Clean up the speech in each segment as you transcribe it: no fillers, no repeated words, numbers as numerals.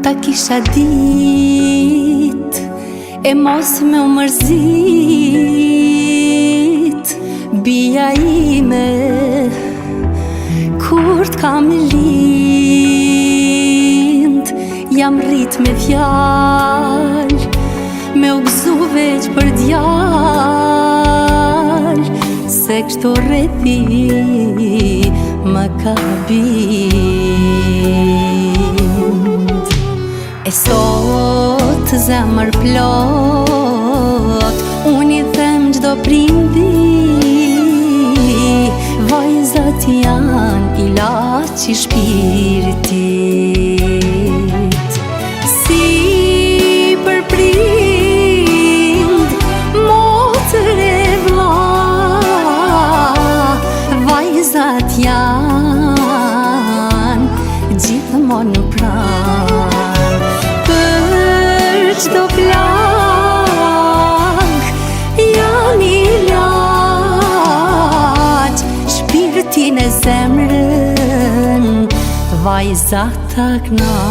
Ta kisha dit e mos me u mërzit bia ime kur t'kam lind. Jam rrit me fjall me u gëzu veç për djall se kështu rrethi më ka bind. E sot zemër plot unë i them gjdo prindi vajzat janë ilaç i shpirtit. Si për prind motër e vlla vajzat janë gjithmonë në pranë. Për çdo plak janë ilaç shpirtin e zemrën vajzat ta knaq.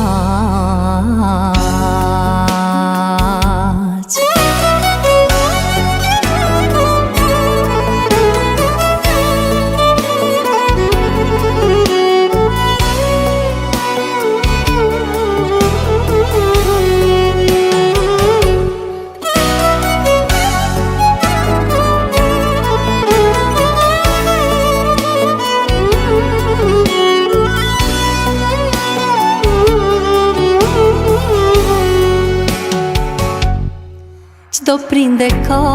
Çdo prinde ka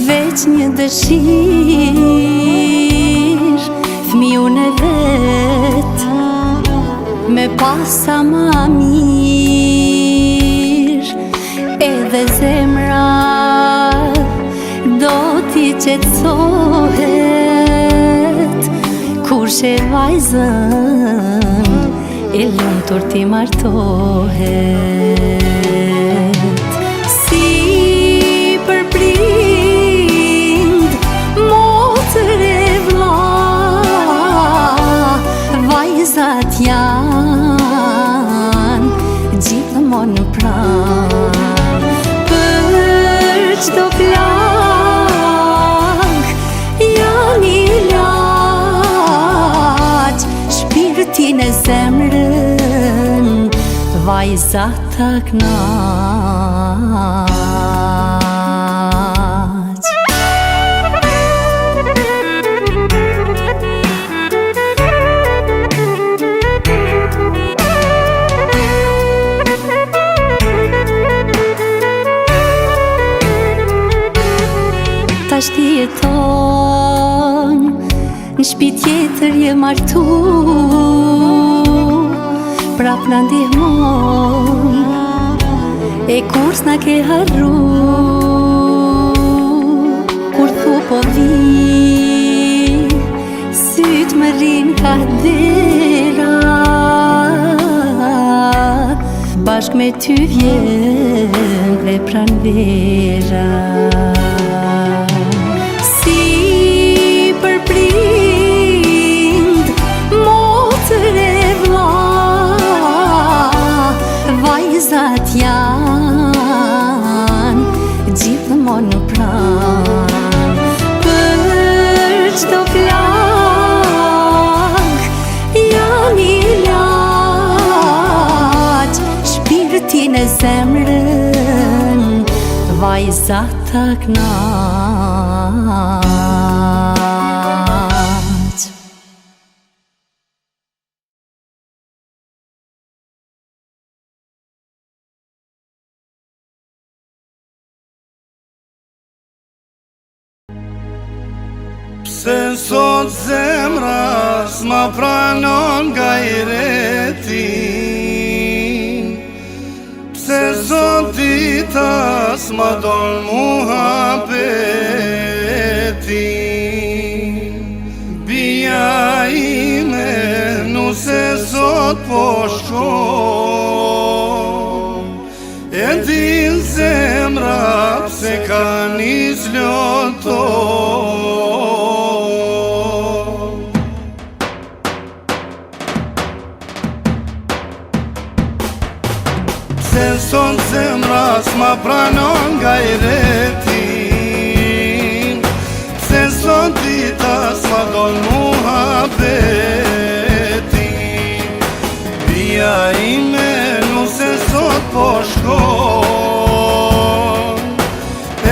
veç një dëshirë fëmijën e vet me pasa ma mirë. Edhe zemra do t'i qetësohet kur she vajzën e lumtur t'i martohet. Vajzat janë gjithmonë në pranë. Për çdo plak janë ilaç shpirtin e zemrën vajzat ta knaq. Tash ti jeton në shtëpi tjetër je martu, prap na ndihmon e kur s'na ke harru. Kur thu po vi syt më rrin ka dera, bashk me ty vjen dhe pranvera. Vajzat janë gjithmonë në pranë. Për çdo plak janë ilaç shpirtin e zemrën vajzat ta knaq. Se sot zemra s'ma pranon gajretin, pse sot dita s'ma don muhabetin. Bia ime nuse sot po shkon, e din zemra pse ka nis loton. s'ma pranon nga i retin, pse sot dita s'ma don muhabetin. Bia ime nuse sot po shkon,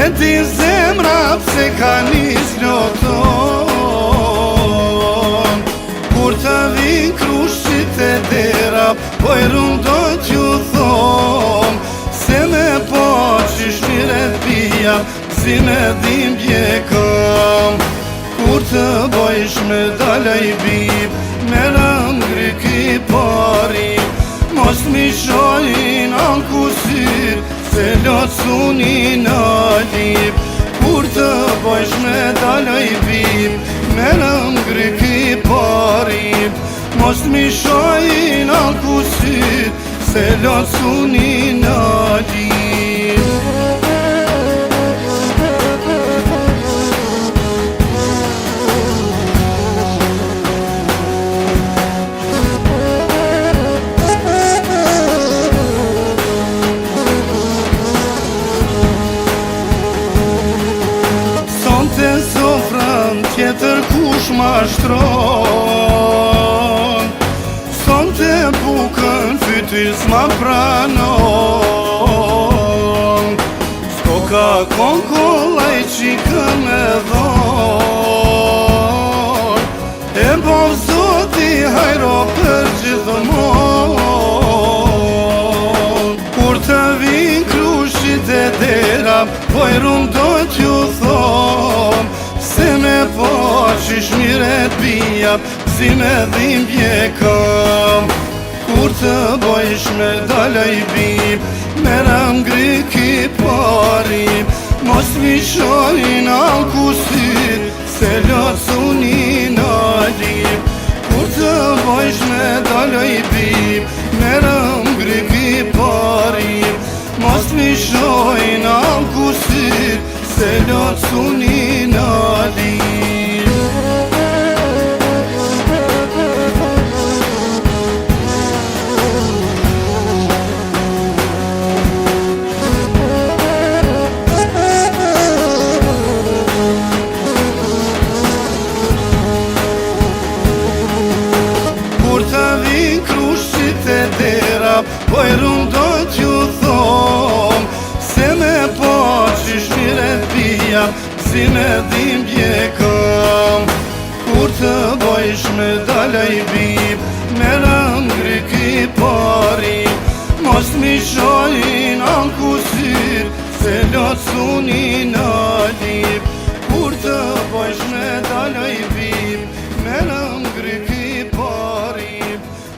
e ti zemra pse ka nis loton. Kur të vin krushit e dera, poj rum do t'ju thom, se me po qysh miret pia, si me dhim bjekam. Kur të bojsh me dalaj bib, me rëngri ki pari, mos mi shojin anku syr, se lot sunin alip. Kur të bojsh me dalaj bib, me rëngri ki pari, mos mi shojin anku syr, se lot sunin alip. Tjetër kush ma shtron, sonte bukën fytys s'ma pranon. S'ko ka konkollaj qikën me dhon, e bov zoti hajro për gjithmon. Kur të vin krushit e dera, poj rum do t'ju thom, se me po qysh miret pia, si me dhim bjekam. Kur të bojsh me dalaj bib, me rëngri ki pari, mos mi shojin anku syr, se lot sunin alip. Kur të bojsh me dalaj bib, me rëngri ki pari, mos mi shojin anku syr, se lot sunin alip. Kur të vin krushit e dera, poj rum do t'ju thom, se me po qysh miret pia, si me dhim bjekam. Kur të bojsh me dalaj bib, me rëngri ki pari, mos mi shojin anku syr, se lot sunin alip. Kur të bojsh me dalaj bib, me rëngri ki pari,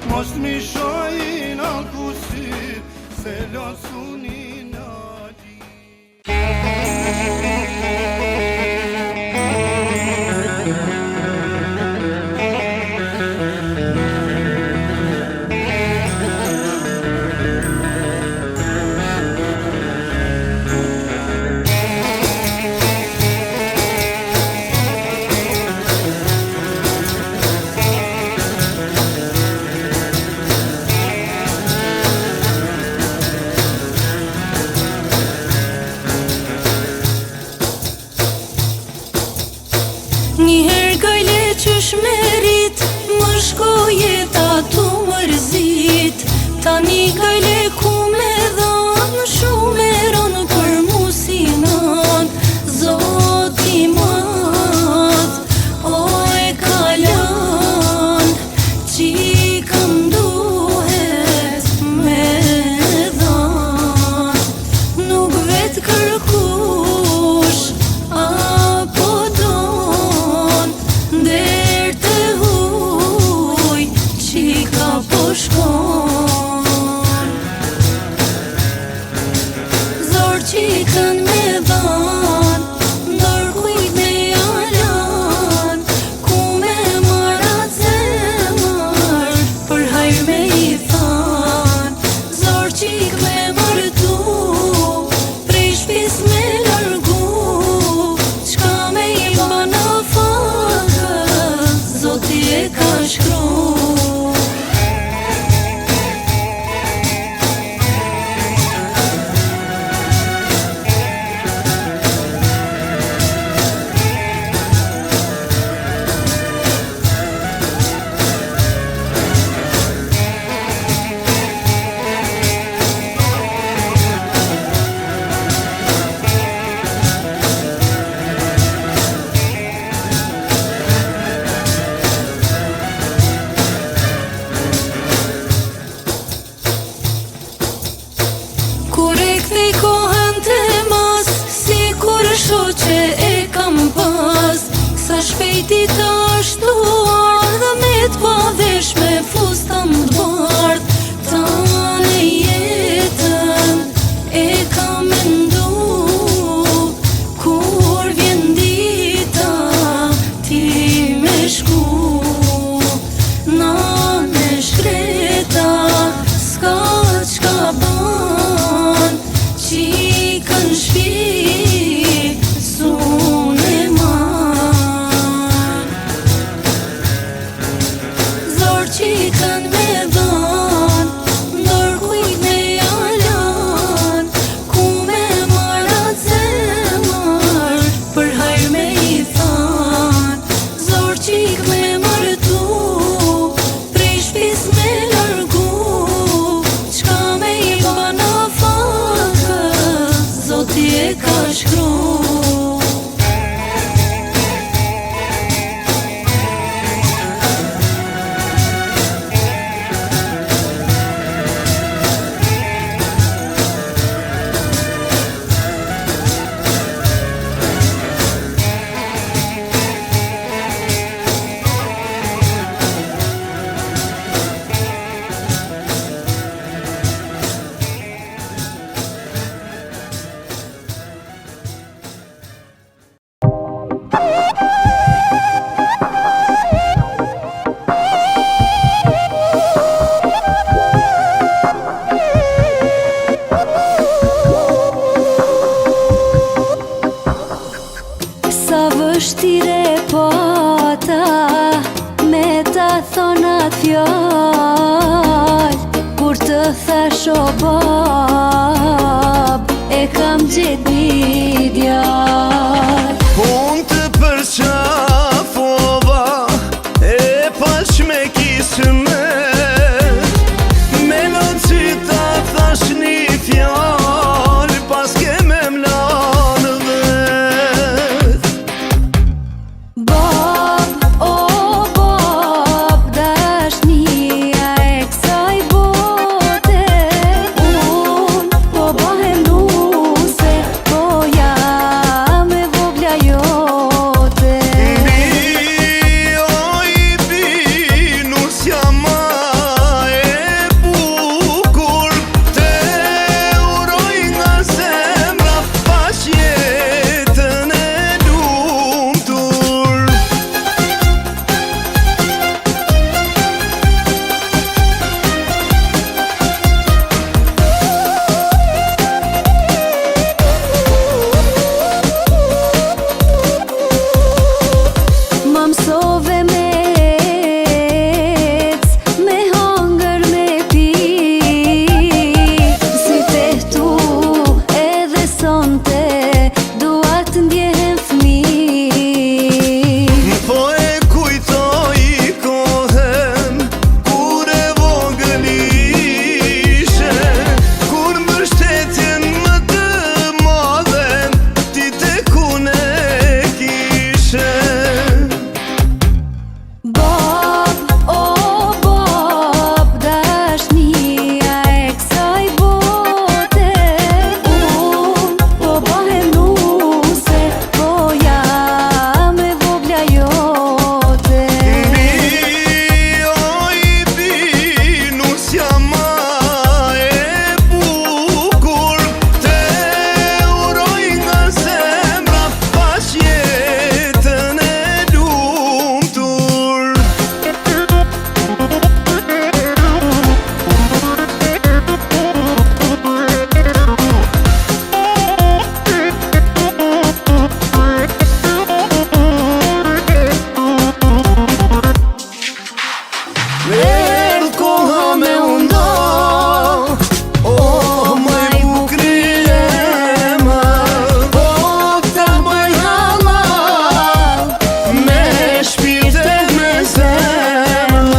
mos mi shojin anku syr, se lot sunin alip. Njëherë gajle qysh merit, më shkoje ta tu mërzit. Tani gajle ku me dhan, shumë eron për musinat. Zoti madh, o e kalan, qikëm duhet me dhan. Nuk vet kërkush, apo don, der të huj, qika po shkon. Sa vështire pata me ta thonat fjall, kur të thash o bab, e kam gjet një djall. Unë të përqafova, e pash me kisë me melon që ta thash një fjall, pas ke me mlanë vet. Bab, o bab, dashnia e kësaj bote, unë po bahem nuse, po jam e vogla jote. Ma mësove me ec, me hangër me pi, si fehtu edhe sonte, dua të ndjehem fmi. Po e kujtoj kohën, kur e vogël ishe, kur mbështetjen më të madhen, ti tek unë e kishe. Bab, o bab, dashnia e kësaj bote, unë po bahem nuse, po jam e vogla jote. Nusja ma e bukur, te uroj nga zemra, pas jetën e lumtur. Erdh koha me undo, oh maj bukri jema, oh ta maj halal, me shpirte me zemër.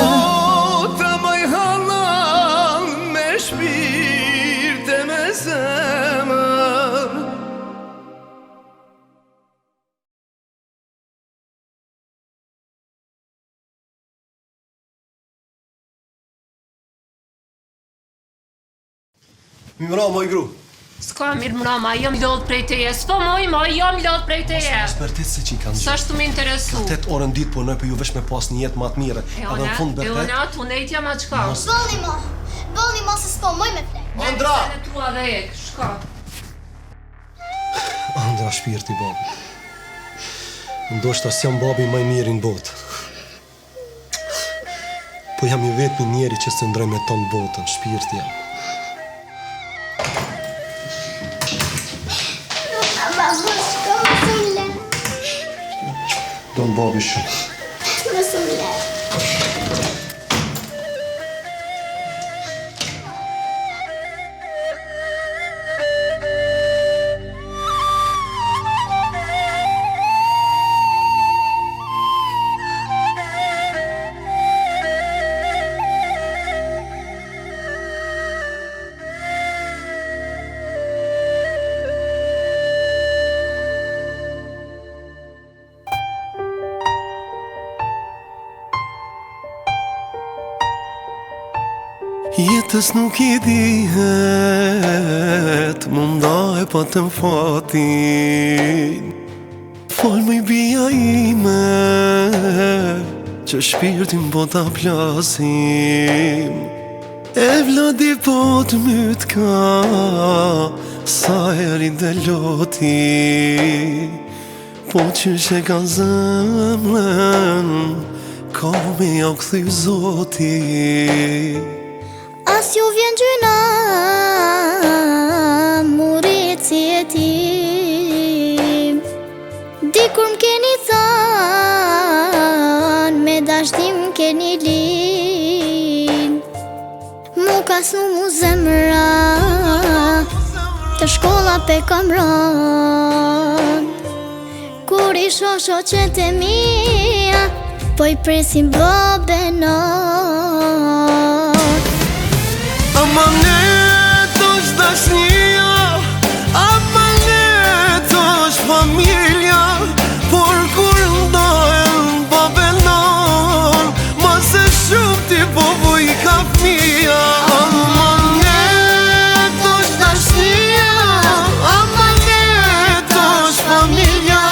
Oh ta maj halal, me shpirte me zemër. Mi mra, moj gru. S'ka mirë mrama, jam lodh prej teje. S'po moj, jam lodh prej teje. Spertit se që i kanë Sa shtu me interesu. 8 orën ditë punoj, për ju vesh me pas një jetë ma të mire. Edhe në fund bërtet. Ona, tu nejtja ma qka. Bolni mo se s'po moj me flek. Andra! Ne tua dhe ek, shka. Andra shpirti babi. Ndoshta s'jam babi maj mirë në botë. Po jam i vetmi njeri që se ndrej me tonë botën, shpirti jam. Babushko, më sulle. Do në babi shumë. Më sulle. Jetës nuk i dihet, më ndaj pa të fatin. Fol më i bia ime, që shpirtin po ta plasim. E vladi po të myt ka, sa eri dhe loti. Po që she ka zemrën, ka me ja këthy zoti. As ju vjen gjyna, murit si e tim. keni thënë, me dashnim keni lin. Mu ka snu mu zemra, të shkolla pe kam rën. Kur i shosho qëtë e mija, po i presim babenot. Amanet është dashnia, amanet është familja, por kur ndohen babenon, ma se shumë ti po vuj ka fmija. Amanet është dashnia, amanet është familja,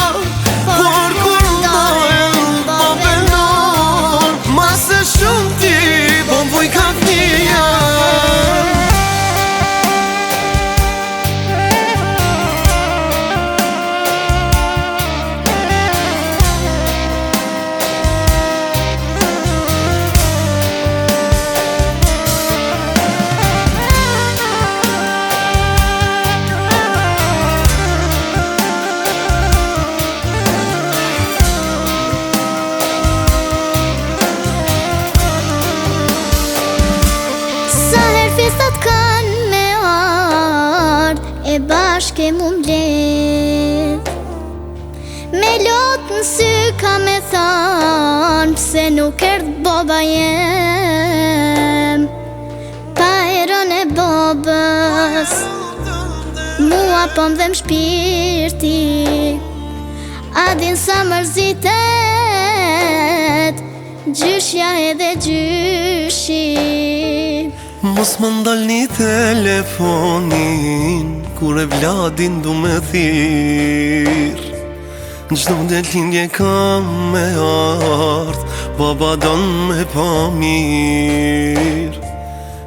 por kur ndohen babenon, ma se shumë ti po vuj ka fmija. Festat kanë me ardh, e bashke mu mbledh. Me lot në sy ka me thanë, pse nuk erdh baba jem. Pa erën e babës, mua po m'dhem shpirti, a din sa mërzitet, gjyshja edhe gjyshi. Mos më ndal një telefonin, kur e Vladin du me thirr. Gjdo detlindje kam me ardh, baba don me pa mirë.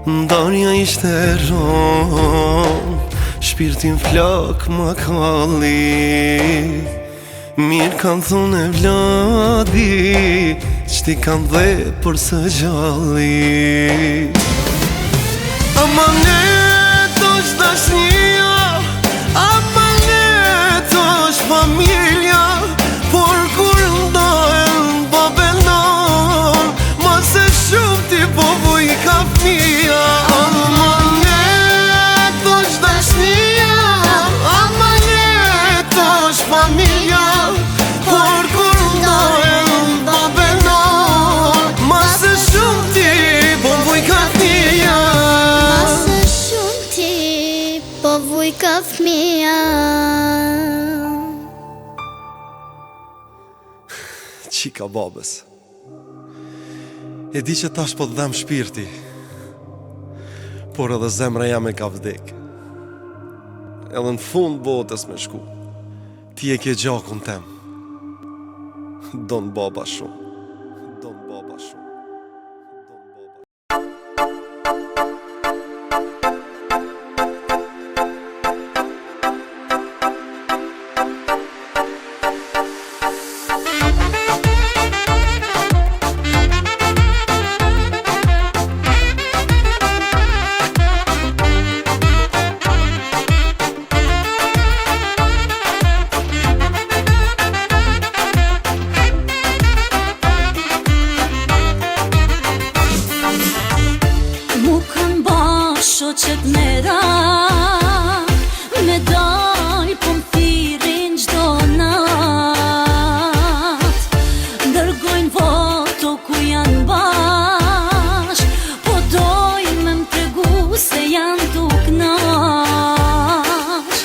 Ndarja ishte ron, shpirtin flak ma kalli. Mirë kanë thonë e Vladi, qti kanë dhe për së gjalli. Amanet është dashnia, amanet është familja, por kur ndohen babenon, ma se shumë ti po vuj ka fmija. Amanet është dashnia, amanet është familja, por kur ndohen babenon, ma se shumë ti po vuj ka fmija. Po vuj ka fmija. Qika babës, e di që tash po të dhem shpirti, por edhe zemra jam e ka vdek. Edhe në fund botës me shku, ti e ke gjakun tem. Don baba shumë, don baba shumë. Shoqet mera me dal po m'thirin gjdo nat. Dërgojnë foto ku janë bash, po dojnë me m'tregu se janë tu knash.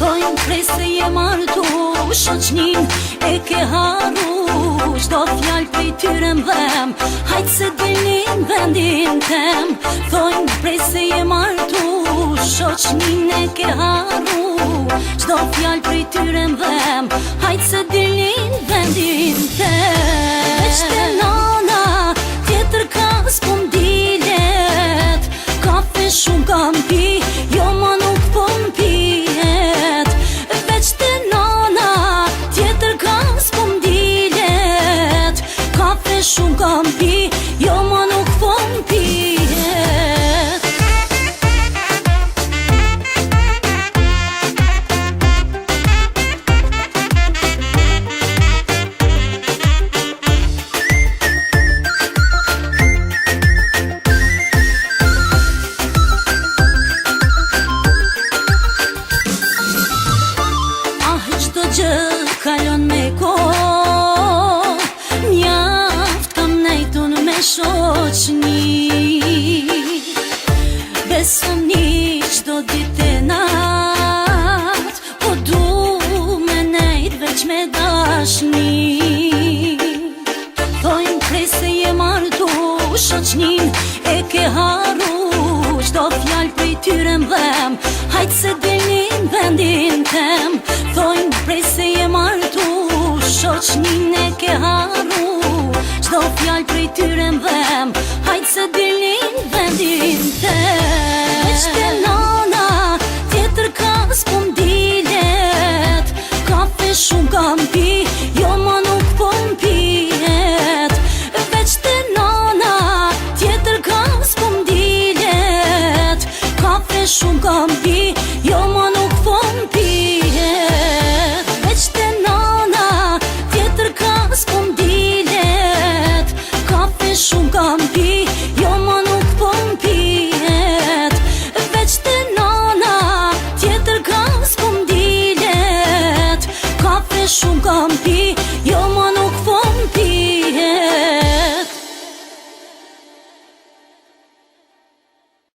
Thojnë prej se je martu, shoqnin e ke haru, gjdo fjall prej tyre m'dhem, hajt se dilin vendin tem. Thojnë prej se je martu, shoqnin e ke haru, gjdo fjall prej tyre m'dhem, hajt se dilin vendin tem. Veç te nana, tjetër kas po m'dilet, kafe shumë kam pi, jo ma nuk po m'pijet. Veç te nana, tjetër kas po m'dilet, kafe shumë kam pi, jo ma nuk po m'pijet. veç me dashni. Thojnë prej se je martu shoqnin e ke haru, çdo fjallë prej tyre m'dhem, hajt se dilnin vendin tem. Thojnë prej se je martu shoqnin e ke haru, çdo fjallë prej tyre m'dhem, hajt se dilnin vendin tem. Veç te nana tjetër ka s'po m'dilet, kafe shumë kam pi, jo ma nuk po m'pijet. Veç te nana tjetër ka s'po m'dilet, kafe shumë kam pi, jo ma nuk po m'pijet. Veç te nana tjetër ka s'po m'dilet, kafe shumë kam pi, jo ma nuk po m'pijet. Veç te nana tjetër ka s'po m'dilet, kafe shumë kam pi,